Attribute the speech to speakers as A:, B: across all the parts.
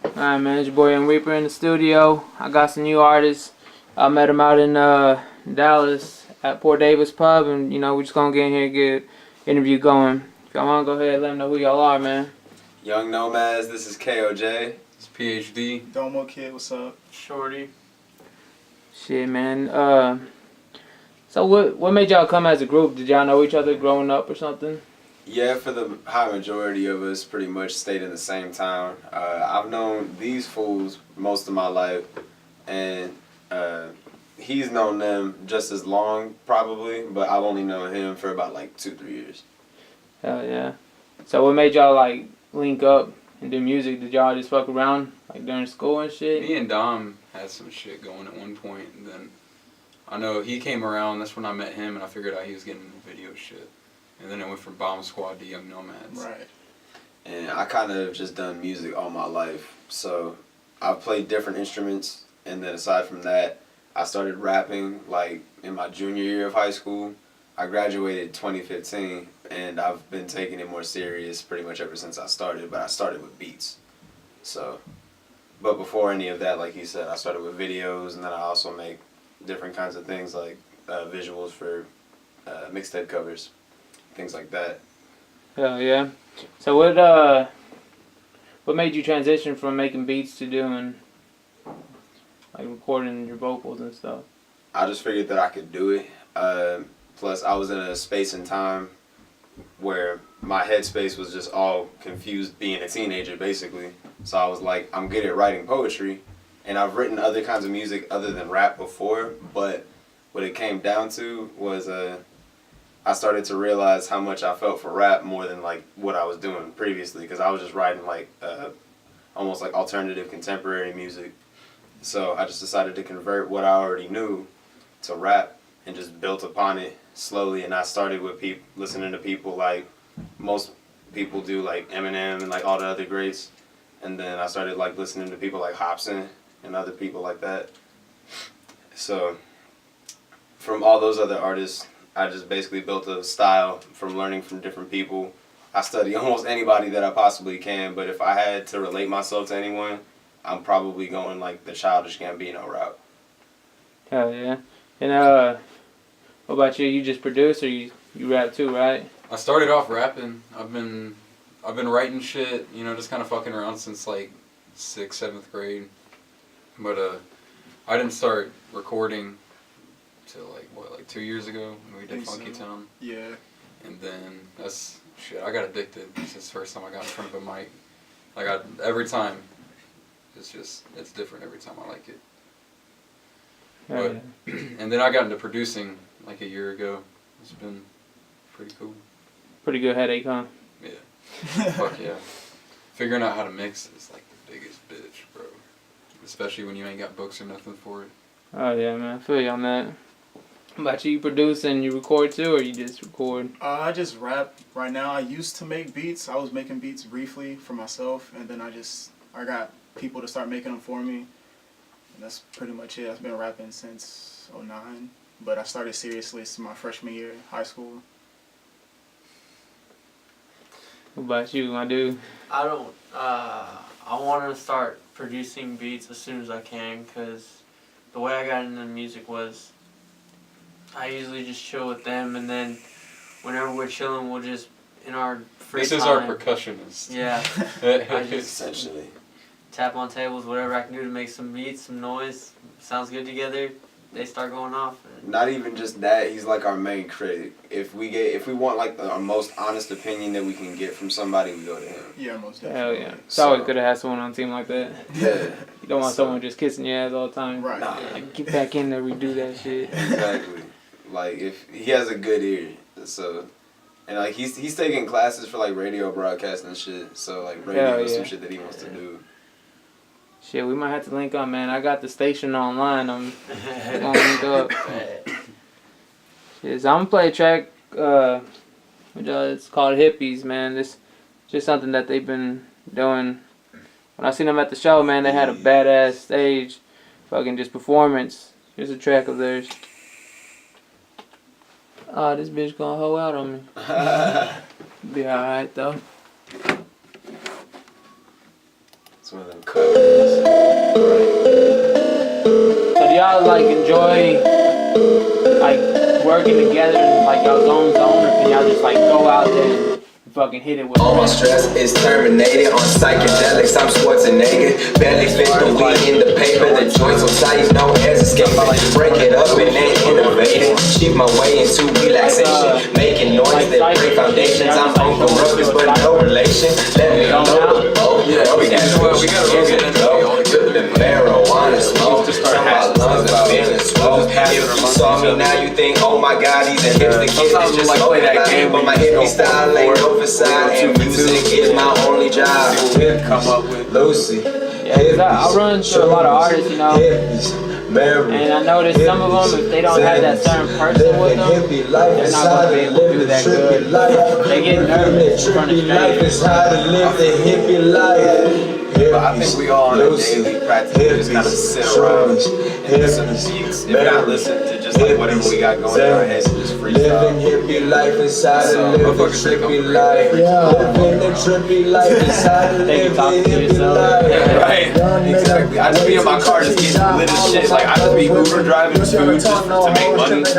A: Alright, man, it's your boy Young Reaper in the studio. I got some new artists. I met them out in Dallas at Port Davis Pub, and we're just gonna get in here and get interview going. If y'all wanna go ahead and let them know who y'all are, man.
B: Young Nomads, this is K.O.J.
C: It's Ph.D.
D: Domo kid, what's up?
C: Shorty.
A: Shit, man. So what made y'all come as a group? Did y'all know each other growing up or something?
B: Yeah, for the high majority of us, pretty much stayed in the same town. I've known these fools most of my life, and he's known them just as long, probably, but I've only known him for about like 2-3 years.
A: Hell yeah. So what made y'all like link up and do music? Did y'all just fuck around like during school and shit?
C: Me and Dom had some shit going at one point, and then I know he came around. That's when I met him, and I figured out he was getting into video shit. And then it went from Bomb Squad to Young Nomads.
D: Right.
B: And I kind of just done music all my life, so I've played different instruments, and then aside from that, I started rapping like in my junior year of high school. I graduated 2015, and I've been taking it more serious pretty much ever since I started, but I started with beats. So, but before any of that, like he said, I started with videos, and then I also make different kinds of things like visuals for mixtape covers, things like that.
A: Hell yeah. So what made you transition from making beats to doing like recording your vocals and stuff?
B: I just figured that I could do it. Plus, I was in a space and time where my headspace was just all confused being a teenager, basically. So I was like, I'm good at writing poetry, and I've written other kinds of music other than rap before, but what it came down to was I started to realize how much I felt for rap more than like what I was doing previously, because I was just writing like almost like alternative contemporary music. So I just decided to convert what I already knew to rap and just built upon it slowly. And I started with listening to people like most people do, like Eminem and like all the other greats. And then I started like listening to people like Hobson and other people like that. So from all those other artists, I just basically built a style from learning from different people. I study almost anybody that I possibly can, but if I had to relate myself to anyone, I'm probably going like the Childish Gambino route.
A: Hell yeah. And what about you? You just produce or you rap too, right?
C: I started off rapping. I've been writing shit, just kind of fucking around since like 6th, 7th grade. But I didn't start recording till like 2 years ago when we did Funky Town.
D: Yeah.
C: And then I got addicted since the first time I got in front of a mic. Every time, it's different every time. I like it.
A: Hell
C: But,
A: yeah.
C: and then I got into producing like a year ago. It's been pretty cool.
A: Pretty good headache, huh?
C: Yeah. Fuck yeah. Figuring out how to mix is like the biggest bitch, bro. Especially when you ain't got books or nothing for it.
A: Oh yeah, man. I feel you on that. What about you? You produce and you record too, or you just record?
D: I just rap right now. I used to make beats. I was making beats briefly for myself, and then I got people to start making them for me. And that's pretty much it. I've been rapping since '09, but I started seriously since my freshman year in high school.
A: What about you, my dude?
E: I don't. I want to start producing beats as soon as I can, because the way I got into music was I usually just chill with them, and then whenever we're chilling, we'll just in our free time.
C: This is our percussionist.
E: Yeah. I just
B: Essentially.
E: tap on tables, whatever I can do to make some beats, some noise. Sounds good together. They start going off.
B: Not even just that, he's like our main critic. If we want like our most honest opinion that we can get from somebody, we go to him.
D: Yeah, most
A: Hell
D: definitely.
A: yeah. It's always good to have someone on a team like that.
B: Yeah.
A: You don't want someone just kissing your ass all the time.
D: Right.
B: Nah.
A: Like, get back in there, redo that shit.
B: Exactly. Like if he has a good ear, so and like he's taking classes for like radio broadcasting and shit. So like radio is some shit that he wants to do.
A: Shit, we might have to link up, man. I got the station online. I'm gonna link up. Shit, so I'm gonna play a track. It's called Hippies, man. This just something that they've been doing. When I seen them at the show, man, they had a badass stage, fucking just performance. Here's a track of theirs. Oh, this bitch gonna hoe out on me. Be alright though.
B: That's Some of them covers.
A: So do y'all like enjoy like working together in like y'all's own zone, or can y'all just like go out there and fucking hit it with
F: All my stress is terminated on psychedelics. I'm Schwarzenegger. Barely fit the weed in the paper. The joints on tight, no hesitation. Break it up and then innovate it. Cheat my way into relaxation. Making noise that break foundations. I'm Uncle Ruckus, but no relation. Let me know. Oh, yeah, we got a little bit of marijuana smoke. Some my lungs are feeling swole. If you saw me now, you think, oh my god, he's a hipster kid. It's just play that game, but my hippie style ain't no facade, and music is my only job.
B: Come up with
F: Lucy.
A: Yeah, 'cause I run into a lot of artists, you know, and I noticed some of them, if they don't have that certain person with them, they're not going to be able to do that good. They get nervous in front of strangers.
B: But I think we all on a daily practice just kind of sit around and listen to beats. If not listen to just like whatever we got going in our heads and just freestyle.
F: Hippie life inside
B: So,
F: of living trippy life. Living the trippy life inside of
A: They can talk
F: living
A: to
F: hippie
A: yourself.
F: life.
B: Right, exactly. I just be in my car just getting lit as shit. Like I just be Uber driving food just to make money. And so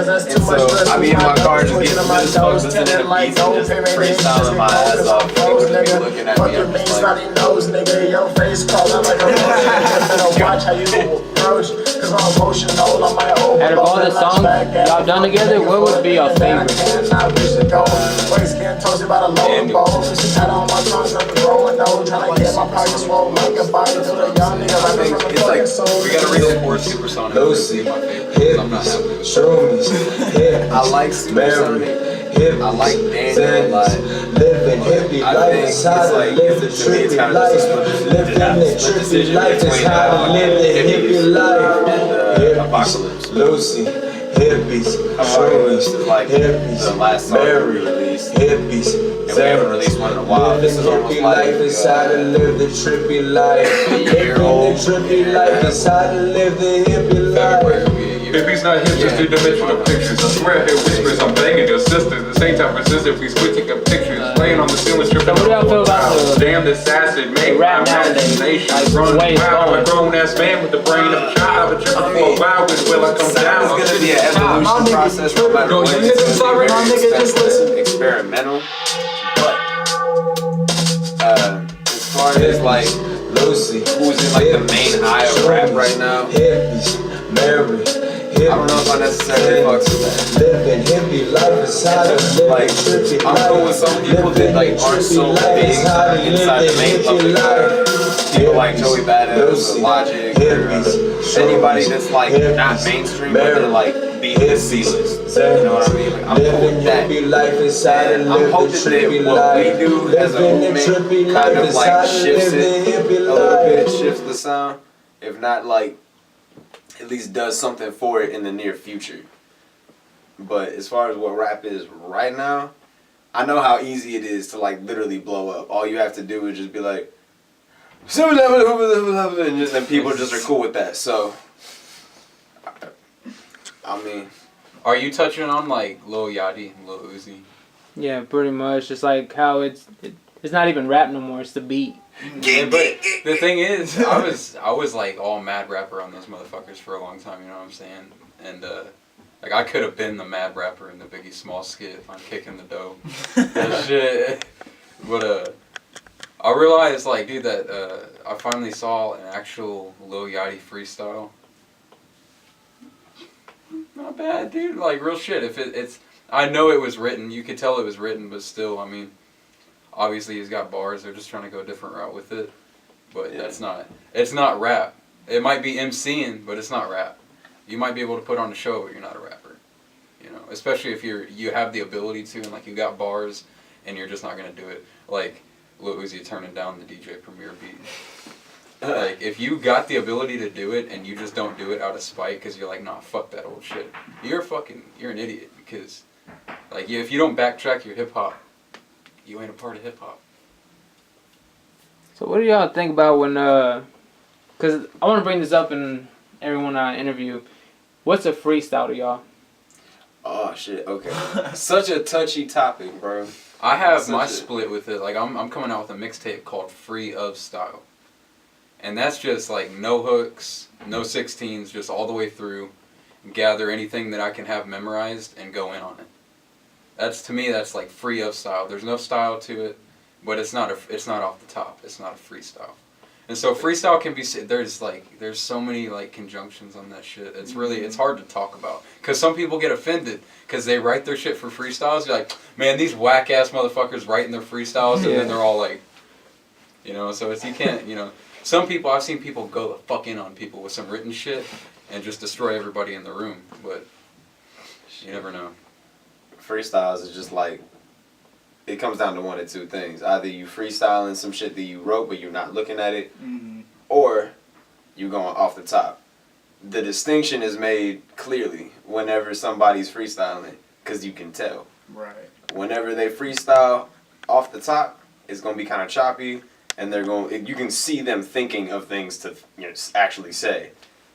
B: I be in my car just getting lit as fuck, listening to beats and just freestyling my ass off. People just be looking at me. I'm just like,
G: Face calling like a watch how you approach. Cause my emotional on my own.
A: Out of all the songs y'all done together, what would be your favorite?
C: I think it's like we gotta re-record Supersonic.
F: Lucy,
C: My favorite. I'm not happy with it.
F: shroomies,
B: I like Supersonic. I like Daniel a lot.
F: living hippie
B: I
F: life
B: think
F: is how
B: it's
F: to
B: like
F: live the
B: to me it's
F: trippy
B: kind of just a
F: life.
B: split
F: Living the trippy life is how to live the hippie life.
B: and Apocalypse.
F: Lucy, hippies,
B: Apocalypse is like
F: hippies,
B: the last song we released.
F: hippies,
B: And we haven't released one in a while. This is almost
F: hippie
B: like
F: life is how to live the trippy life.
B: year
F: Living
B: old.
F: the trippy life is how to live the hippie
C: February
F: life.
C: will be a year.
H: If he's not hip, just three-dimensional pictures. I swear I hear whispers, I'm banging your sister. The same type of sister, if he's switching up pictures. Laying on the ceiling, tripping
A: So what do y'all feel about the
H: damn assassin, made
A: rap
H: my
A: nowadays?
H: imagination.
A: Like,
H: Running
A: the way it's
H: wild,
A: going.
H: a grown-ass man with the brain of a child. But tripping for a while with will I come down?
B: It's gonna be an evolution process no matter what.
H: you
B: It's
H: niggas
B: gonna be
H: sorry,
B: very
H: my nigga, just
B: expensive, experimental. But as far as like
F: Lucy,
B: who's in like the main eye of rap right now,
F: hippies, Mary,
B: I don't know if I necessarily fucks with that.
F: living hippie life is how to live
B: Like,
F: the trippy
B: I'm
F: life.
B: cool with some people that like aren't so big inside the main public eye. People like Joey Badass or Logic or anybody that's like not mainstream, but they're like be the C-list. You know what I mean? Like, I'm cool with that. And I'm hoping that what we do as a movement kind of like shifts it a little bit, shifts the sound. If not like at least does something for it in the near future. But as far as what rap is right now, I know how easy it is to like literally blow up. All you have to do is just be like, and then people just are cool with that. So, I mean,
C: Are you touching on like Lil Yachty and Lil Uzi?
A: Yeah, pretty much. Just like how it's not even rap no more. It's the beat.
C: Yeah, but the thing is, I was like all mad rapper on those motherfuckers for a long time. You know what I'm saying? And like I could have been the mad rapper in the Biggie Small skit on Kicking the Dough. That shit. But I realized like, dude, that I finally saw an actual Lil Yachty freestyle. Not bad, dude. Like real shit. If it's, I know it was written. You could tell it was written, but still, I mean. Obviously, he's got bars. They're just trying to go a different route with it, but
B: Yeah.
C: It's not rap. It might be MCing, but it's not rap. You might be able to put on a show, but you're not a rapper. You know, especially if you have the ability to, and like you got bars, and you're just not gonna do it. Like Lil Uzi turning down the DJ Premier beat. Like if you got the ability to do it, and you just don't do it out of spite because you're like, nah, fuck that old shit. You're an idiot because, like, if you don't backtrack your hip hop. You ain't a part of hip hop.
A: So what do y'all think about when because I want to bring this up in everyone I interview. What's a freestyle to y'all?
B: oh shit, okay. Such a touchy topic, bro.
C: I have my split with it. Like I'm coming out with a mixtape called Free of Style. And that's just like no hooks, no 16s, just all the way through. Gather anything that I can have memorized and go in on it. That's, to me, that's like free of style. There's no style to it, but it's not off the top. It's not a freestyle. And so freestyle can be, there's so many like conjunctions on that shit. It's really, it's hard to talk about. Because some people get offended because they write their shit for freestyles. You're like, man, these whack ass motherfuckers writing their freestyles, and then they're all like, you know, so it's, you can't, you know. Some people, I've seen people go the fuck in on people with some written shit and just destroy everybody in the room, but you never know.
B: Freestyles is just like, it comes down to one of two things. Either you freestyling some shit that you wrote but you're not looking at it, or you going off the top. The distinction is made clearly whenever somebody's freestyling, because you can tell.
D: Right.
B: Whenever they freestyle off the top, it's going to be kind of choppy, and you can see them thinking of things to, you know, actually say.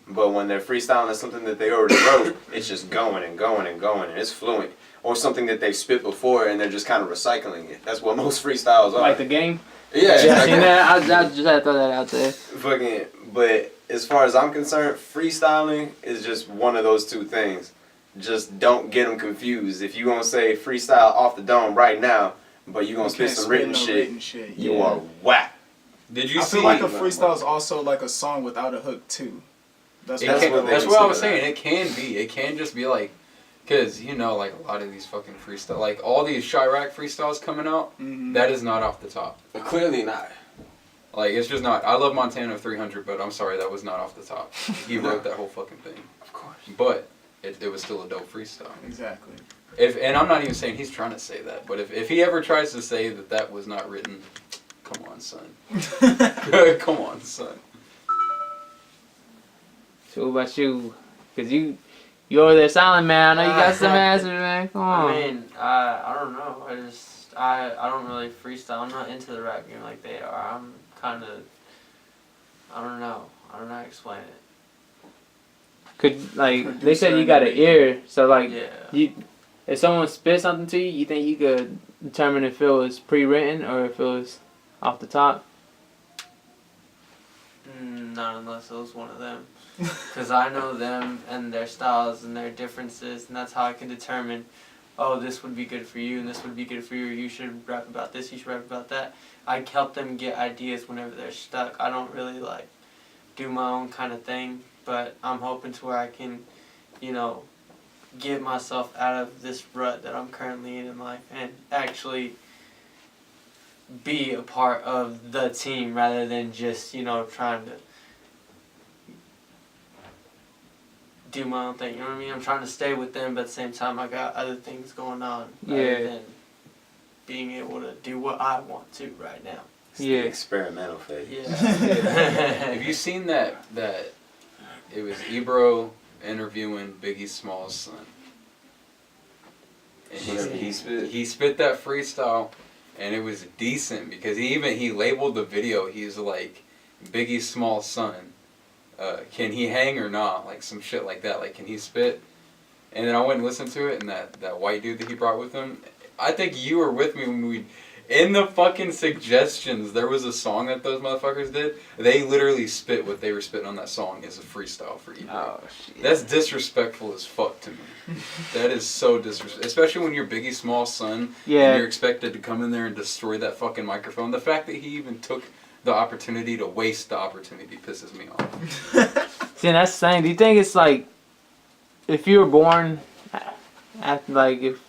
B: But when they're freestyling something that they already wrote, it's just going and going and going, and it's fluent. Or something that they spit before, and they're just kind of recycling it. That's what most freestyles are.
A: Like the game?
B: Yeah.
A: I seen that. I just had to throw that out there.
B: Fucking, but as far as I'm concerned, freestyling is just one of those two things. Just don't get them confused. If you gonna say freestyle off the dome right now, but you gonna spit some written shit, you are whack.
C: Did you
D: I
C: see?
D: feel like a freestyle is also like a song without a hook too. That's
C: what I was saying. It can be. It can just be like, because, you know, like a lot of these fucking freestyle, like all these Chirac freestyles coming out, that is not off the top.
B: Clearly not.
C: Like, it's just not. I love Montana 300, but I'm sorry, that was not off the top. He wrote that whole fucking thing.
B: Of course.
C: But it was still a dope freestyle.
D: Exactly.
C: And I'm not even saying he's trying to say that, but if he ever tries to say that that was not written, come on, son. Come on, son.
A: So what about you? Because you over there silent, man. I know you got some answers, man. Come on.
E: I mean, I don't know. I don't really freestyle. I'm not into the rap game like they are. I'm kind of, I don't know. I don't know how to explain it.
A: Could, like, they said you got an ear, so like,
E: yeah.
A: If someone spit something to you, you think you could determine if it was pre-written or if it was off the top?
E: Not unless it was one of them. Because I know them and their styles and their differences, and that's how I can determine, oh, this would be good for you and this would be good for you, or you should rap about this, you should rap about that. I help them get ideas whenever they're stuck. I don't really, like, do my own kind of thing, but I'm hoping to where I can, you know, get myself out of this rut that I'm currently in life and actually be a part of the team rather than just, you know, trying to do my own thing, you know what I mean? I'm trying to stay with them, but at the same time I got other things going on rather than being able to do what I want to right now.
B: It's the experimental phase.
E: Yeah.
C: Have you seen that it was Ebro interviewing Biggie Small's son? And he spit that freestyle, and it was decent because he labeled the video. He's like, Biggie Small's son. Can he hang or not? Like some shit like that. Like, can he spit? And then I went and listened to it, and that white dude that he brought with him, I think you were with me when in the fucking suggestions, there was a song that those motherfuckers did. They literally spit what they were spitting on that song as a freestyle for Ebro.
A: Oh, shit.
C: That's disrespectful as fuck to me. That is so disrespectful. Especially when you're Biggie Small's son, and you're expected to come in there and destroy that fucking microphone. The fact that he even took the opportunity to waste the opportunity pisses me off.
A: See, that's the thing. Do you think it's like, if you were born after, like, if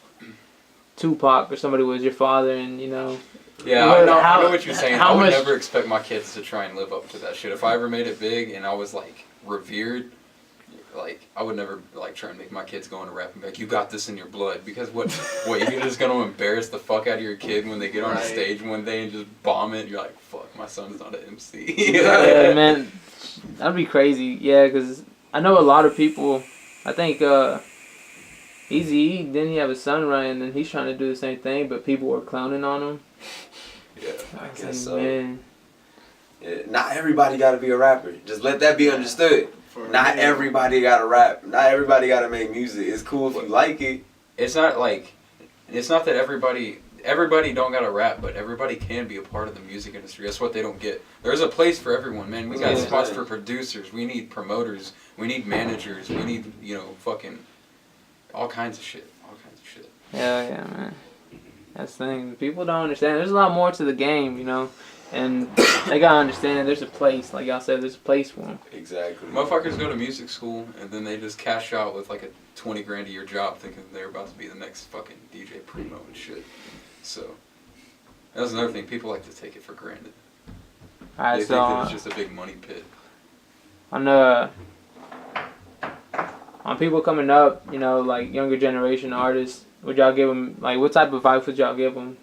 A: Tupac or somebody was your father and, you know...
C: Yeah, I know what you're saying. I would never expect my kids to try and live up to that shit. If I ever made it big and I was, like, revered, like, I would never, like, try and make my kids go into rap and be like, you got this in your blood. Because what you're just going to embarrass the fuck out of your kid when they get on a stage one day and just bomb it? You're like, fuck, my son's not an MC.
A: Yeah, man. That'd be crazy. Yeah, because I know a lot of people, I think, Easy, didn't he have a son running, and he's trying to do the same thing, but people were clowning on him.
B: Yeah, I guess so.
A: Man.
B: Yeah, not everybody got to be a rapper. Just let that be understood. Not everybody got to rap. Not everybody got to make music. It's cool if you like it.
C: It's not that everybody everybody don't gotta rap, but everybody can be a part of the music industry. That's what they don't get. There's a place for everyone, man. We got spots for producers. We need promoters. We need managers. We need, you know, fucking all kinds of shit. All kinds of shit.
A: Hell yeah, man. That's the thing. People don't understand. There's a lot more to the game, you know. And they gotta understand there's a place. Like y'all said, there's a place for them.
B: Exactly.
C: Motherfuckers go to music school and then they just cash out with like a 20 grand a year job thinking they're about to be the next fucking DJ Primo and shit. So, that's another thing. People like to take it for granted.
A: Alright,
C: They
A: so
C: think that it's just a big money pit.
A: on people coming up, you know, like younger generation artists, would y'all give them, like, what type of advice would y'all give them?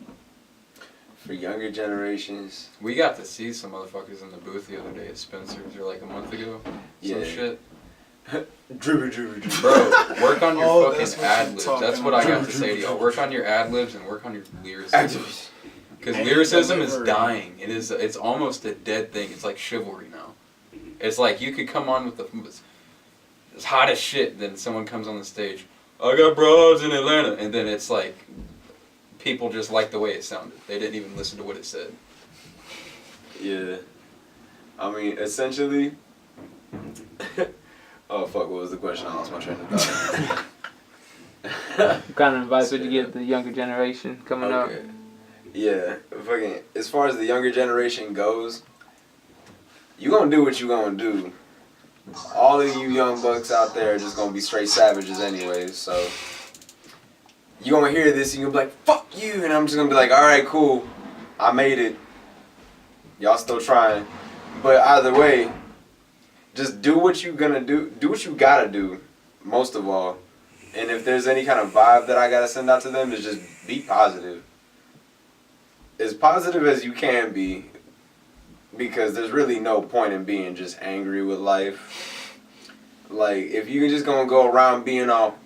B: For younger generations,
C: We got to see some motherfuckers in the booth the other day at Spencer's or like a month ago. Some shit. Bro, work on your fucking ad-libs. That's what I got to say to y'all. Work on your ad-libs and work on your lyricism. Because lyricism is dying. It's almost a dead thing. It's like chivalry now. It's like you could come on with it's hot as shit, then someone comes on the stage, I got broads in Atlanta, and then it's like people just like the way it sounded. They didn't even listen to what it said.
B: Yeah. I mean, essentially. Oh fuck! What was the question? I lost my train of thought.
A: What kind of advice would you give the younger generation coming up?
B: Yeah, fucking. As far as the younger generation goes, you gonna do what you gonna do. All of you young bucks out there are just gonna be straight savages anyways. So you gonna hear this and you'll be like, "Fuck you," and I'm just gonna be like, "All right, cool, I made it. Y'all still trying." But either way, just do what you gonna do. Do what you gotta do, most of all. And if there's any kind of vibe that I gotta send out to them, is just be positive. As positive as you can be, because there's really no point in being just angry with life. Like, if you just gonna go around being all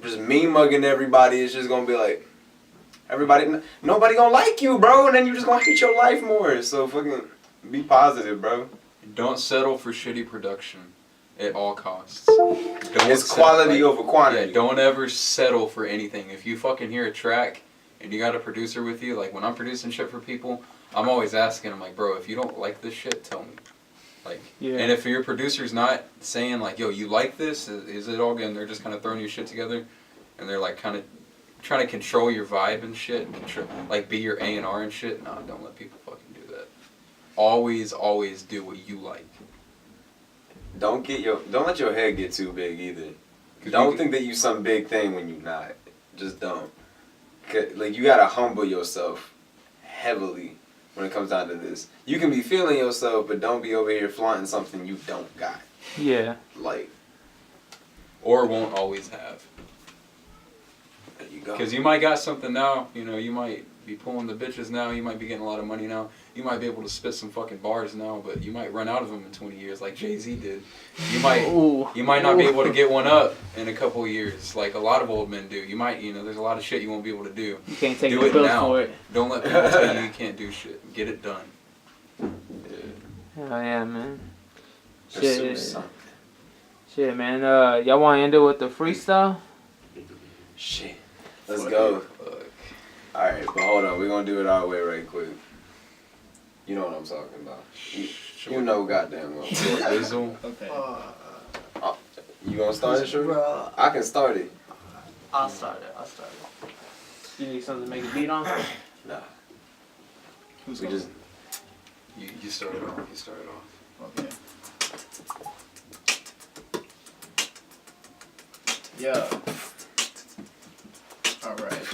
B: just mean mugging everybody, it's just gonna be like, nobody gonna like you, bro, and then you just gonna hate your life more. So fucking be positive, bro.
C: Don't settle for shitty production at all costs.
B: It's quality over quantity.
C: Yeah, don't ever settle for anything. If you fucking hear a track and you got a producer with you, like when I'm producing shit for people, I'm always asking them, like, bro, if you don't like this shit, tell me. Like, and if your producer's not saying, like, yo, you like this? Is it all good? And they're just kind of throwing your shit together, and they're, like, kind of trying to control your vibe and shit, like, be your A&R and shit. Nah, don't let people fucking do that. Always, always do what you like.
B: Don't let your head get too big either. Don't think that you some big thing when you not. Just don't. Like, you gotta humble yourself heavily when it comes down to this. You can be feeling yourself, but don't be over here flaunting something you don't got.
A: Yeah.
B: Like.
C: Or won't always have.
B: There you go.
C: Because you might got something now, you know, you might be pulling the bitches now, you might be getting a lot of money now, you might be able to spit some fucking bars now, but you might run out of them in 20 years like Jay-Z did. You might not be able to get one up in a couple of years like a lot of old men do. You might, you know, there's a lot of shit you won't be able to do.
A: You can't take
C: do
A: the
C: it
A: pills
C: now.
A: for it.
C: Don't let people tell you you can't do shit. Get it done.
A: Hell yeah, man.
B: Shit,
A: man. Y'all want to end it with the freestyle?
B: Shit. Let's go. Alright, but hold on. We're going to do it our way right quick. You know what I'm talking about. You know goddamn well.
D: Okay.
B: You going to start it, Shorty? I can start it.
E: I'll start it.
A: You need something to make a beat on?
B: Nah.
D: Who's
B: We just...
C: You start it off. You start it off.
D: Okay. Yeah. Alright.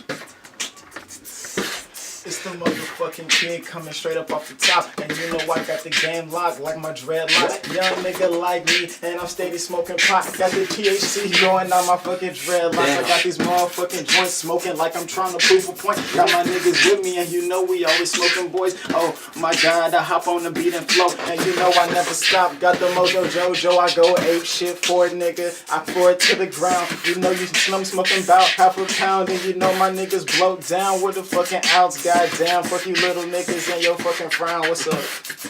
D: It's the motherfucking kid coming straight up off the top. And you know I got the game locked like my dreadlocks. Young nigga like me, and I'm steady smoking pot. Got the Ph.D. growing on my fucking dreadlocks. I got these motherfucking joints smoking like I'm trying to prove a point. Got my niggas with me, and you know we always smoking, boys. Oh my god, I hop on the beat and flow. And you know I never stop. Got the mojo jojo, I go ape shit for it, nigga. I pour it to the ground. You know I'm smoking about half a pound. And you know my niggas blow down with the fucking outs. Goddamn, fuck you little niggas and your fucking frown. What's up?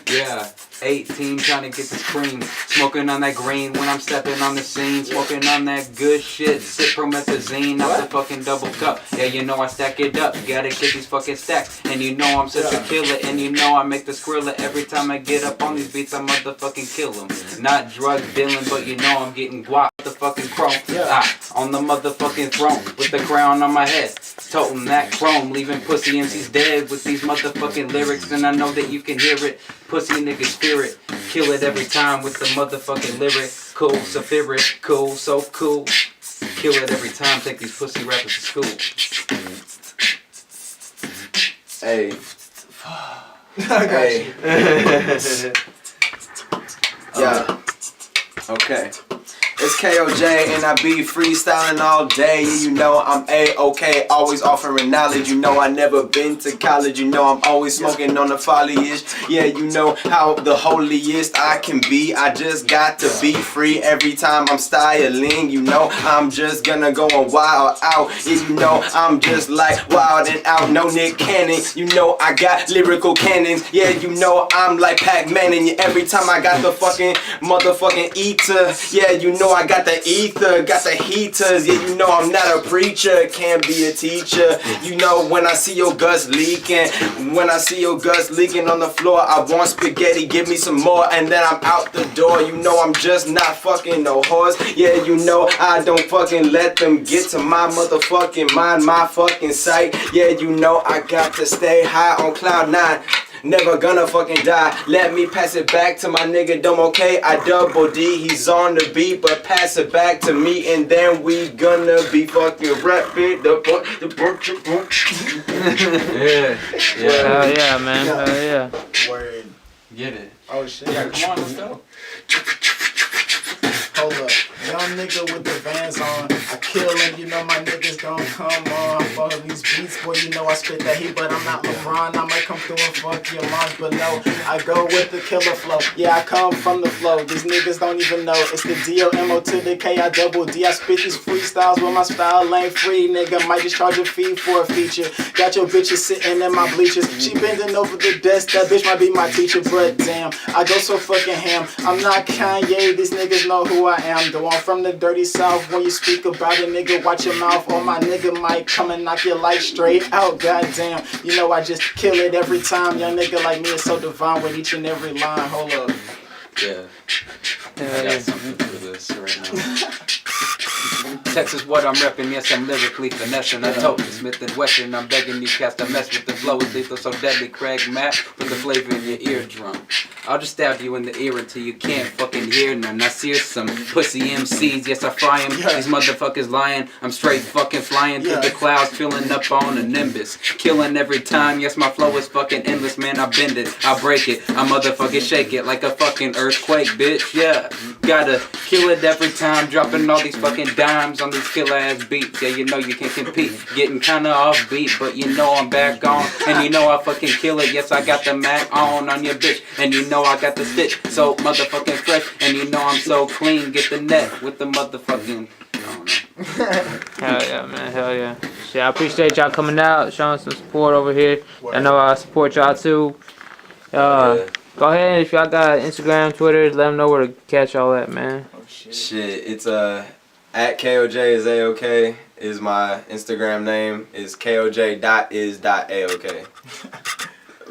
C: Yeah,
I: 18, trying to get this cream. Smoking on that green when I'm stepping on the scene. Smoking on that good shit. Sip promethazine out the fucking double cup. Yeah, you know I stack it up. Gotta get these fucking stacks. And you know I'm such a killer. And you know I make the skrilla. Every time I get up on these beats, I motherfucking kill them. Not drug dealing, but you know I'm getting guap. The fucking chrome. On the motherfucking throne. With the crown on my head. Toting that chrome. Leaving pussy MCs dead with these motherfucking lyrics. And I know that you can hear it. Pussy niggas fear it. Kill it every time with the motherfucking lyric. Cool, Sapphiric, cool, so cool. Kill it every time, take these pussy rappers to school.
B: Hey.
D: Hey.
B: Yeah. Okay. It's K.O.J. and I be freestyling all day. Yeah, you know I'm A-OK, always offering knowledge. You know I never been to college. You know I'm always smoking on the foliage. Yeah, you know how the holiest I can be. I just got to be free every time I'm styling. You know I'm just gonna go on wild out. Yeah, you know I'm just like wild and out. No Nick Cannon. You know I got lyrical cannons. Yeah, you know I'm like Pac-Man. And every time I got the fucking motherfucking eater. Yeah, you know I got the ether, got the heaters. Yeah, you know I'm not a preacher, can't be a teacher. You know when I see your guts leaking, when I see your guts leaking on the floor, I want spaghetti, give me some more, and then I'm out the door. You know I'm just not fucking no horse. Yeah, you know I don't fucking let them get to my motherfucking mind, my fucking sight. Yeah, you know I got to stay high on cloud 9. Never gonna fucking die. Let me pass it back to my nigga Domo K. I double D. He's on the beat, but pass it back to me, and then we gonna be fucking rapping the
I: Yeah.
A: Hell yeah, man. Hell yeah.
D: Word.
I: Get it.
D: Oh shit.
I: Yeah, come on, let's go.
D: Hold up. Young nigga with the Vans on. I kill and you know my niggas gon' come on. I follow these beats, boy, you know I spit that heat, but I'm not LeBron. I might come through and fuck your moms, but no, I go with the killer flow. Yeah, I come from the flow. These niggas don't even know. It's the D-O-M-O to the K, I double D. I spit these freestyles with my style ain't free, nigga. Might just charge a fee for a feature. Got your bitches sitting in my bleachers. She bending over the desk. That bitch might be my teacher, but damn, I go so fucking ham. I'm not Kanye. These niggas know who I am. Though I'm from the dirty south. When you speak about a nigga, watch your mouth, or my nigga might come and knock your life straight out. Goddamn, you know I just kill it every time. Young nigga like me is so divine with each and every line. Hold up.
I: Yeah. I got something for this right now. Texas, what I'm reppin', yes, I'm lyrically finessing. I told you, Smith and Wesson, I'm begging you, cast a mess with the flow is lethal, so deadly. Craig Matt, put the flavor in your eardrum. I'll just stab you in the ear until you can't fucking hear none. I see some pussy MCs, yes, I fry them. These motherfuckers lying, I'm straight fucking flying through the clouds, filling up on a nimbus. Killing every time, yes, my flow is fucking endless, man, I bend it, I break it, I motherfucking shake it like a fucking earthquake, bitch, yeah. Gotta kill it every time, dropping all these fucking dimes on these killer ass beats. Yeah, you know you can't compete. Getting kinda off beat, but you know I'm back on. And you know I fucking kill it. Yes, I got the Mac on your bitch. And you know I got the stitch so motherfucking fresh. And you know I'm so clean. Get the net with the motherfucking.
A: Hell yeah, man. Hell yeah. Shit, I appreciate y'all coming out, showing some support over here. I know I support y'all too. Go ahead, if y'all got Instagram, Twitter, let them know where to catch all that, man.
D: Oh shit.
B: Shit, it's at K.O.J is A-OK is my Instagram name. Is KOJ.is.AOK.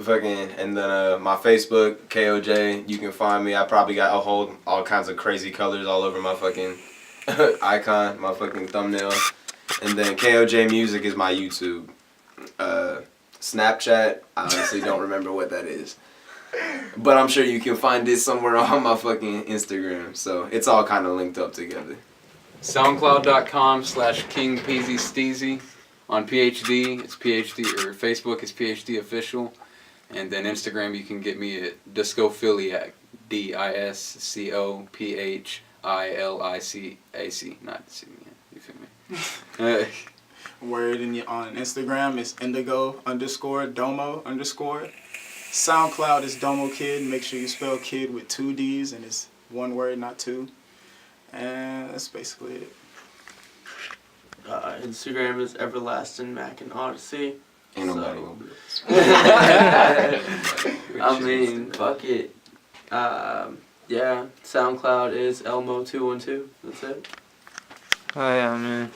B: Fucking, and then my Facebook, K.O.J, you can find me. I probably got all kinds of crazy colors all over my fucking icon, my fucking thumbnail. And then KOJMusic is my YouTube. Snapchat, I honestly don't remember what that is. But I'm sure you can find it somewhere on my fucking Instagram. So it's all kind of linked up together.
C: SoundCloud.com/KingPeasySteezy. On Ph.D, it's Ph.D, or Facebook is Ph.D official. And then Instagram, you can get me at Discophiliac. DISCOPHILICAC. Not see me. You feel me?
D: Word on Instagram is indigo_Domo_. SoundCloud is Domo Kid. Make sure you spell kid with 2 D's and it's one word, not two. And that's basically it.
E: Instagram is Everlastingmacinodyssey.
B: Ain't nobody gonna be
E: I mean, fuck it. Yeah, SoundCloud is Elmo212. That's it.
A: Oh yeah, man.